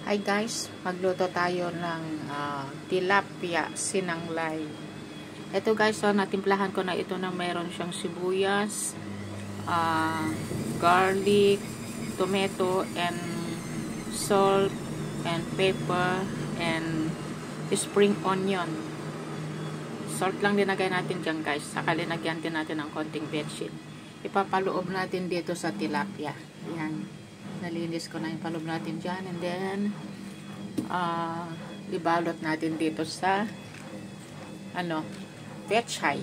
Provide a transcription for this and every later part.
Hi guys, magluto tayo ng tilapia sinanglay. Ito guys, natimplahan ko na ito na meron siyang sibuyas, garlic, tomato, and salt, and pepper, and spring onion. Salt lang dinagay natin dyan guys. Saka linagyan din natin ng konting betchin. Ipapaloob natin dito sa tilapia. Yan. Nalinis ko na yung paloob natin dyan. And then, ibalot natin dito sa pechay.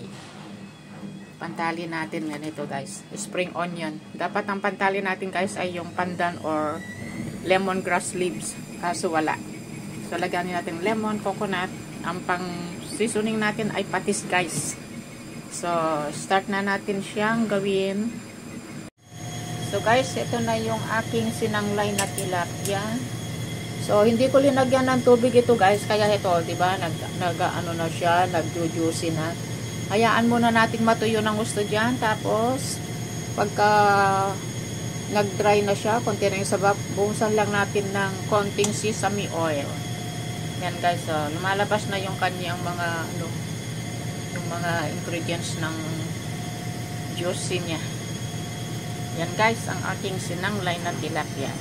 Pantali natin ganito guys. Spring onion. Dapat ang pantali natin guys ay yung pandan or lemongrass leaves. Kaso wala. So, lagyan natin lemon, coconut. Ang pang seasoning natin ay patis guys. So, start na natin siyang gawin. So guys, ito na yung aking sinanglay na tilapia. So, hindi ko linagyan ng tubig ito guys. Kaya ito, diba, nag-ano na siya, nag-juicy na. Hayaan muna nating matuyo ng gusto dyan. Tapos, pagka nag-dry na siya, konti na yung sabap, buhusan lang natin ng konting sesame oil. Yan guys, lumalabas na yung kanyang mga, yung mga ingredients ng juicy niya. Yan guys, ang aking sinanglay na tilapia.